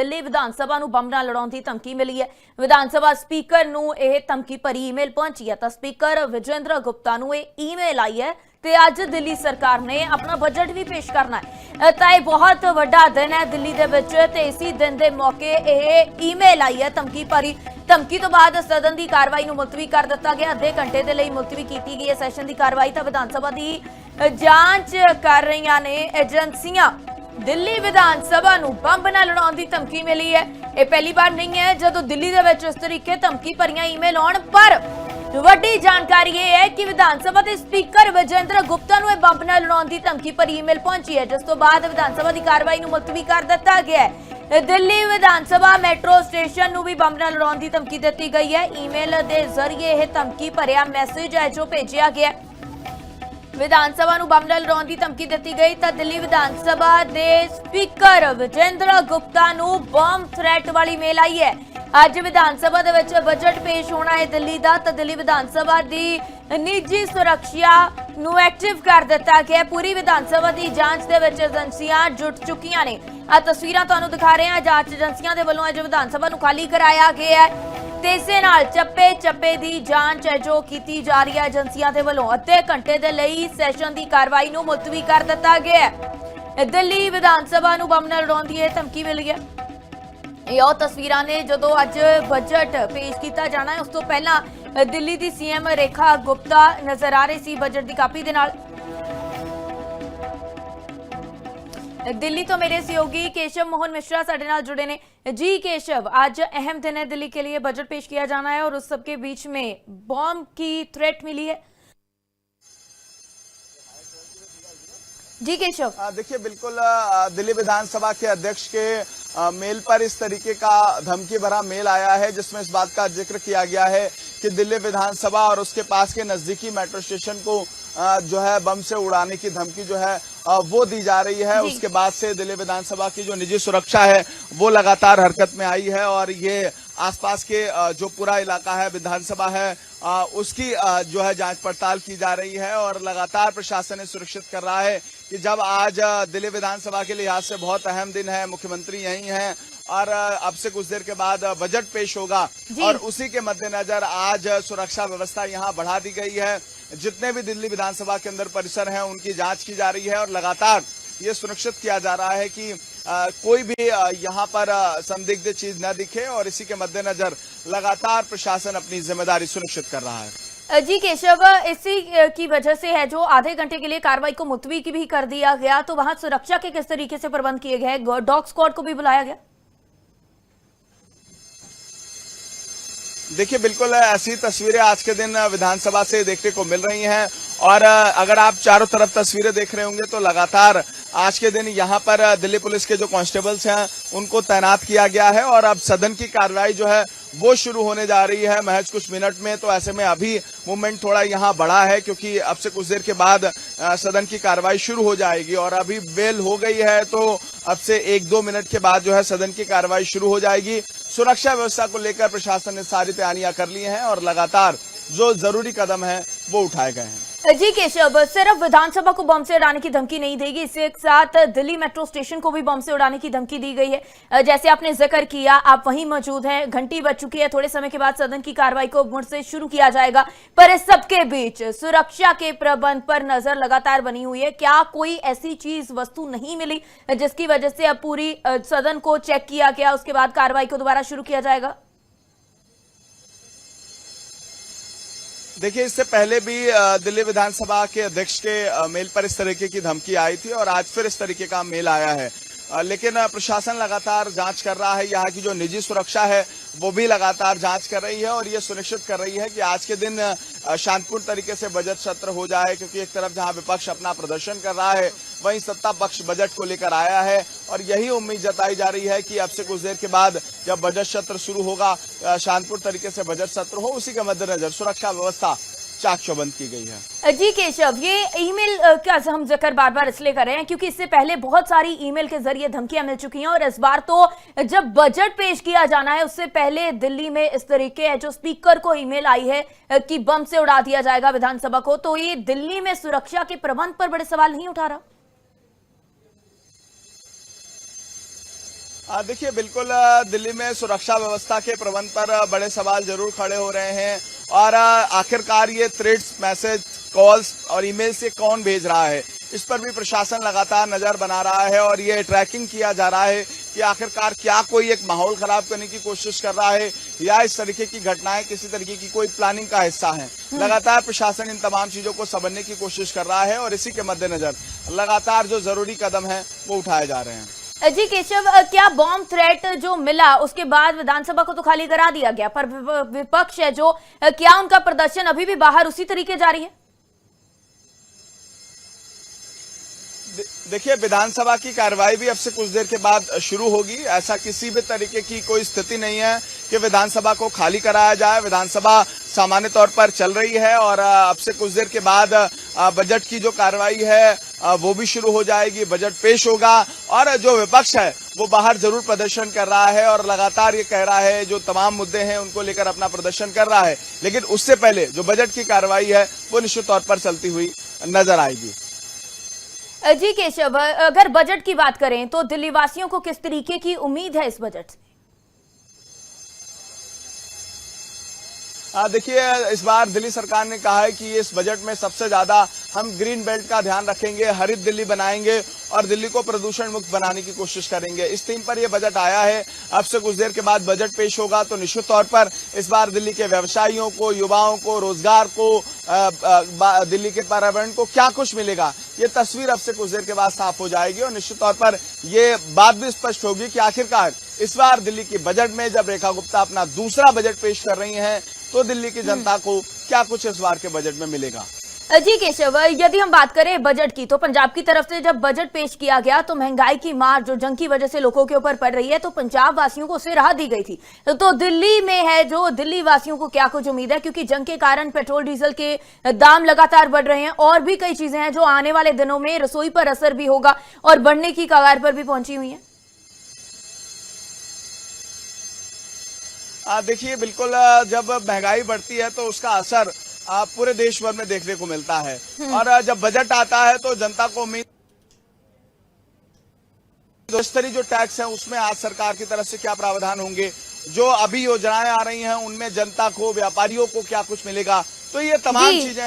दिल्ली विधानसभा ਨੂੰ ਬੰਬ ਨਾਲ ਲੜਾਉਣ ਦੀ ਧਮਕੀ ਮਿਲੀ ਹੈ। ਵਿਧਾਨ ਸਭਾ ਸਪੀਕਰ ਨੂੰ ਇਹ ਧਮਕੀ ਭਰੀ ਈਮੇਲ ਪਹੁੰਚੀ ਹੈ ਤਾਂ ਸਪੀਕਰ ਵਿਜੇਂਦਰ ਗੁप्ता ਨੂੰ ਇਹ ਈਮੇਲ ਆਈ ਹੈ ਤੇ ਅੱਜ ਦਿੱਲੀ ਸਰਕਾਰ ਨੇ ਆਪਣਾ ਬਜਟ ਵੀ ਪੇਸ਼ ਕਰਨਾ ਹੈ। ਤਾਂ ਇਹ ਬਹੁਤ ਵੱਡਾ ਦਿਨ ਹੈ ਦਿੱਲੀ ਦੇ ਵਿੱਚ ਤੇ ਇਸੇ ਦਿਨ ਦੇ ਮੌਕੇ ਇਹ ਈਮੇਲ ਆਈ ਹੈ ਧਮਕੀ ਭਰੀ। ਧਮਕੀ ਤੋਂ ਬਾਅਦ ਸਦਨ ਦੀ ਕਾਰਵਾਈ ਨੂੰ ਮੁਲਤਵੀ ਕਰ ਦਿੱਤਾ ਗਿਆ। ਅੱਧੇ ਘੰਟੇ ਦੇ ਲਈ ਮੁਲਤਵੀ ਕੀਤੀ ਗਈ ਹੈ ਸੈਸ਼ਨ ਦੀ ਕਾਰਵਾਈ। ਤਾਂ ਵਿਧਾਨ ਸਭਾ ਦੀ ਜਾਂਚ ਕਰ ਰਹੀਆਂ ਨੇ ਏਜੰਸੀਆਂ। ਦਿੱਲੀ ਵਿਧਾਨ ਸਭਾ ਨੂੰ ਬੰਬ ਨਾਲ ਲੜਾਉਣ ਦੀ ਧਮਕੀ ਮਿਲੀ ਹੈ। ਇਹ ਪਹਿਲੀ ਵਾਰ ਨਹੀਂ ਹੈ ਜਦੋਂ ਦਿੱਲੀ ਦੇ ਵਿੱਚ ਇਸ ਤਰੀਕੇ ਧਮਕੀ ਭਰੀਆਂ ਈਮੇਲ ਆਉਣ। ਪਰ ਵੱਡੀ ਜਾਣਕਾਰੀ ਇਹ ਹੈ ਕਿ ਵਿਧਾਨ ਸਭਾ ਦੇ ਸਪੀਕਰ ਵਿਜੇਂਦਰ ਗੁप्ता ਨੂੰ ਇਹ ਬੰਬ ਨਾਲ ਲੜਾਉਣ ਦੀ ਧਮਕੀ ਭਰੀ ਈਮੇਲ ਪਹੁੰਚੀ ਹੈ, ਜਿਸ ਤੋਂ ਬਾਅਦ ਵਿਧਾਨ ਸਭਾ ਦੀ ਕਾਰਵਾਈ ਨੂੰ ਮੁਲਤਵੀ ਕਰ ਦਿੱਤਾ ਗਿਆ ਹੈ। ਦਿੱਲੀ ਵਿਧਾਨ ਸਭਾ ਮੈਟਰੋ ਸਟੇਸ਼ਨ ਨੂੰ ਵੀ ਬੰਬ ਨਾਲ ਲੜਾਉਣ ਦੀ ਧਮਕੀ ਦਿੱਤੀ ਗਈ ਹੈ। ਈਮੇਲ ਦੇ ਜ਼ਰੀਏ ਇਹ ਧਮਕੀ ਭਰਿਆ ਮੈਸੇਜ ਹੈ ਜੋ ਭੇਜਿਆ ਗਿਆ। ਵਿਧਾਨ ਸਭਾ ਨੂੰ ਬੰਬ ਨਾਲ ਲੜਾਉਣ ਦੀ ਧਮਕੀ ਦਿੱਤੀ ਗਈ ਤਾਂ ਦਿੱਲੀ ਵਿਧਾਨ ਸਭਾ ਦੇ ਸਪੀਕਰ ਵਿਜੇਂਦਰ ਗੁप्ता ਨੂੰ ਬੰਬ ਥ੍ਰੈਟ ਵਾਲੀ ਮੇਲ ਆਈ ਹੈ। ਅੱਜ ਵਿਧਾਨ ਸਭਾ ਦੇ ਵਿੱਚ ਬਜਟ ਪੇਸ਼ ਹੋਣਾ ਹੈ ਦਿੱਲੀ ਦਾ ਤਾਂ ਦਿੱਲੀ ਵਿਧਾਨ ਸਭਾ ਦੀ ਨਿੱਜੀ ਸੁਰੱਖਿਆ ਨੂੰ ਐਕਟਿਵ ਕਰ ਦਿੱਤਾ ਗਿਆ। ਪੂਰੀ ਵਿਧਾਨ ਸਭਾ ਦੀ ਜਾਂਚ ਦੇ ਵਿੱਚ ਏਜੰਸੀਆਂ ਜੁਟ ਚੁੱਕੀਆਂ ਨੇ। ਆ ਤਸਵੀਰਾਂ ਤੁਹਾਨੂੰ ਦਿਖਾ ਰਹੇ ਹਾਂ। ਜਾਂਚ ਏਜੰਸੀਆਂ ਦੇ ਵੱਲੋਂ ਅੱਜ ਵਿਧਾਨ ਸਭਾ ਨੂੰ ਖਾਲੀ ਕਰਾਇਆ ਗਿਆ ਹੈ ਤੇ ਇਸੇ ਨਾਲ ਚੱਪੇ ਚੱਪੇ ਦੀ ਜਾਂਚ ਹੈ ਜੋ ਕੀਤੀ ਜਾ ਰਹੀ ਹੈ ਏਜੰਸੀਆਂ ਦੇ ਵੱਲੋਂ। ਅੱਧੇ ਘੰਟੇ ਦੇ ਲਈ ਸੈਸ਼ਨ ਦੀ ਕਾਰਵਾਈ ਨੂੰ ਮੁਲਤਵੀ ਕਰ ਦਿੱਤਾ ਗਿਆ ਹੈ। ਦਿੱਲੀ ਵਿਧਾਨ ਸਭਾ ਨੂੰ ਬੰਬ ਨਾਲ ਲੜਾਉਣ ਦੀ ਇਹ ਧਮਕੀ ਮਿਲੀ ਹੈ। ਇਹ ਉਹ ਤਸਵੀਰਾਂ ਨੇ ਜਦੋਂ ਅੱਜ ਬਜਟ ਪੇਸ਼ ਕੀਤਾ ਜਾਣਾ ਹੈ। ਉਸ ਤੋਂ ਪਹਿਲਾਂ ਦਿੱਲੀ ਦੀ ਸੀਐਮ ਰੇਖਾ ਗੁप्ता ਨਜ਼ਰ ਆ ਰਹੀ ਸੀ ਬਜਟ ਦੀ ਕਾਪੀ ਦੇ ਨਾਲ। दिल्ली तो मेरे सहयोगी केशव मोहन मिश्रा साडे नाल जुड़े ने। जी केशव, आज अहम दिन है दिल्ली के लिए, बजट पेश किया जाना है और उस सबके बीच में बॉम्ब की थ्रेट मिली है। जी केशव। देखिए बिल्कुल दिल्ली विधानसभा के अध्यक्ष के मेल पर इस तरीके का धमकी भरा मेल आया है जिसमें इस बात का जिक्र किया गया है कि दिल्ली विधानसभा और उसके पास के नजदीकी मेट्रो स्टेशन को जो है बम से उड़ाने की धमकी जो है वो दी जा रही है। उसके बाद से दिल्ली विधानसभा की जो निजी सुरक्षा है वो लगातार हरकत में आई है और ये आसपास के जो पूरा इलाका है विधानसभा है उसकी जो है जांच पड़ताल की जा रही है और लगातार प्रशासन सुरक्षित कर रहा है कि जब आज दिल्ली विधानसभा के लिहाज से बहुत अहम दिन है, मुख्यमंत्री यही हैं और अब से कुछ देर के बाद बजट पेश होगा और उसी के मद्देनजर आज सुरक्षा व्यवस्था यहाँ बढ़ा दी गई है। जितने भी दिल्ली विधानसभा के अंदर परिसर हैं उनकी जांच की जा रही है और लगातार ये सुनिश्चित किया जा रहा है कि कोई भी यहाँ पर संदिग्ध चीज न दिखे और इसी के मद्देनजर लगातार प्रशासन अपनी जिम्मेदारी सुनिश्चित कर रहा है। जी केशव, इसी की वजह से है जो आधे घंटे के लिए कार्रवाई को मुलतवी भी कर दिया गया, तो वहां सुरक्षा के किस तरीके से प्रबंध किए गए? डॉग स्क्वाड को भी बुलाया गया? देखिए बिल्कुल ऐसी तस्वीरें आज के दिन विधानसभा से देखने को मिल रही हैं और अगर आप चारों तरफ तस्वीरें देख रहे होंगे तो लगातार आज के दिन यहाँ पर दिल्ली पुलिस के जो कांस्टेबल्स हैं उनको तैनात किया गया है और अब सदन की कार्रवाई जो है वो शुरू होने जा रही है महज कुछ मिनट में। तो ऐसे में अभी मूवमेंट थोड़ा यहाँ बढ़ा है क्योंकि अब से कुछ देर के बाद सदन की कार्रवाई शुरू हो जाएगी और अभी बेल हो गई है तो अब से 1-2 मिनट के बाद जो है सदन की कार्रवाई शुरू हो जाएगी। सुरक्षा व्यवस्था को लेकर प्रशासन ने सारी तैयारियां कर ली हैं और लगातार जो जरूरी कदम है वो उठाए गए हैं। जी केशव, सिर्फ विधानसभा को बम से उड़ाने की धमकी नहीं देगी, इससे एक साथ दिल्ली मेट्रो स्टेशन को भी बम से उड़ाने की धमकी दी गई है। जैसे आपने जिक्र किया, आप वहीं मौजूद हैं, घंटी बज चुकी है, थोड़े समय के बाद सदन की कार्रवाई को मुड़ से शुरू किया जाएगा। पर इस सबके बीच सुरक्षा के प्रबंध पर नजर लगातार बनी हुई है। क्या कोई ऐसी चीज वस्तु नहीं मिली जिसकी वजह से अब पूरी सदन को चेक किया गया, उसके बाद कार्रवाई को दोबारा शुरू किया जाएगा? देखिए इससे पहले भी दिल्ली विधानसभा के अध्यक्ष के मेल पर इस तरीके की धमकी आई थी और आज फिर इस तरीके का मेल आया है, लेकिन प्रशासन लगातार जांच कर रहा है। यहाँ की जो निजी सुरक्षा है वो भी लगातार जांच कर रही है और ये सुनिश्चित कर रही है कि आज के दिन शांतिपूर्ण तरीके से बजट सत्र हो जाए, क्योंकि एक तरफ जहां विपक्ष अपना प्रदर्शन कर रहा है वहीं सत्ता पक्ष बजट को लेकर आया है और यही उम्मीद जताई जा रही है कि अब से कुछ देर के बाद जब बजट सत्र शुरू होगा शांतिपूर्ण तरीके से बजट सत्र हो, उसी के मद्देनजर सुरक्षा व्यवस्था चाक चौबंद की गई है। जी केशव, ये ईमेल का हम जिक्र बार बार इसलिए कर रहे हैं क्योंकि इससे पहले बहुत सारी ईमेल के जरिए धमकियां मिल चुकी हैं और इस बार तो जब बजट पेश किया जाना है उससे पहले दिल्ली में इस तरीके है जो स्पीकर को ईमेल आई है कि बम से उड़ा दिया जाएगा विधानसभा को, तो ये दिल्ली में सुरक्षा के प्रबंध पर बड़े सवाल नहीं उठा रहा? देखिए बिल्कुल दिल्ली में सुरक्षा व्यवस्था के प्रबंध पर बड़े सवाल जरूर खड़े हो रहे हैं और आखिरकार ये थ्रेड्स, मैसेज, कॉल्स और ईमेल से कौन भेज रहा है, इस पर भी प्रशासन लगातार नजर बना रहा है और ये ट्रैकिंग किया जा रहा है कि आखिरकार क्या कोई एक माहौल खराब करने की कोशिश कर रहा है या इस तरीके की घटनाएं किसी तरीके की कोई प्लानिंग का हिस्सा है। लगातार प्रशासन इन तमाम चीजों को समझने की कोशिश कर रहा है और इसी के मद्देनजर लगातार जो जरूरी कदम है वो उठाए जा रहे हैं। जी केशव, क्या बॉम्ब थ्रेट जो मिला उसके बाद विधानसभा को तो खाली करा दिया गया, पर विपक्ष है जो, क्या उनका प्रदर्शन अभी भी बाहर उसी तरीके जारी है? देखिए विधानसभा की कार्रवाई भी अब से कुछ देर के बाद शुरू होगी। ऐसा किसी भी तरीके की कोई स्थिति नहीं है कि विधानसभा को खाली कराया जाए। विधानसभा सामान्य तौर पर चल रही है और अब से कुछ देर के बाद बजट की जो कार्रवाई है वो भी शुरू हो जाएगी, बजट पेश होगा और जो विपक्ष है वो बाहर जरूर प्रदर्शन कर रहा है और लगातार ये कह रहा है जो तमाम मुद्दे हैं उनको लेकर अपना प्रदर्शन कर रहा है, लेकिन उससे पहले जो बजट की कार्रवाई है वो निश्चित तौर पर चलती हुई नजर आएगी। जी केशव, अगर बजट की बात करें तो दिल्ली वासियों को किस तरीके की उम्मीद है इस बजट से? देखिए इस बार दिल्ली सरकार ने कहा है कि इस बजट में सबसे ज्यादा हम ग्रीन बेल्ट का ध्यान रखेंगे, हरित दिल्ली बनाएंगे और दिल्ली को प्रदूषण मुक्त बनाने की कोशिश करेंगे। इस थीम पर यह बजट आया है। अब से कुछ देर के बाद बजट पेश होगा तो निश्चित तौर पर इस बार दिल्ली के व्यवसायियों को, युवाओं को, रोजगार को, दिल्ली के पर्यावरण को क्या कुछ मिलेगा, ये तस्वीर अब से कुछ देर के बाद साफ हो जाएगी और निश्चित तौर पर ये बात भी स्पष्ट होगी कि आखिरकार इस बार दिल्ली की बजट में जब रेखा गुप्ता अपना दूसरा बजट पेश कर रही हैं तो दिल्ली की जनता को क्या कुछ इस बार के बजट में मिलेगा। जी केशव, यदि हम बात करें बजट की तो पंजाब की तरफ से जब बजट पेश किया गया तो महंगाई की मार जो जंग की वजह से लोगों के ऊपर पड़ रही है तो पंजाब वासियों को उससे राहत दी गई थी। तो दिल्ली में है जो, दिल्ली वासियों को क्या कुछ उम्मीद है, क्योंकि जंग के कारण पेट्रोल डीजल के दाम लगातार बढ़ रहे हैं और भी कई चीजें हैं जो आने वाले दिनों में रसोई पर असर भी होगा और बढ़ने की कगार पर भी पहुंची हुई है। देखिए बिल्कुल जब महंगाई बढ़ती है तो उसका असर पूरे देश भर में देखने को मिलता है और जब बजट आता है तो जनता को उम्मीद, स्तरीय जो टैक्स है उसमें आज सरकार की तरफ से क्या प्रावधान होंगे, जो अभी योजनाएं आ रही हैं उनमें जनता को, व्यापारियों को क्या कुछ मिलेगा, तो ये तमाम चीजें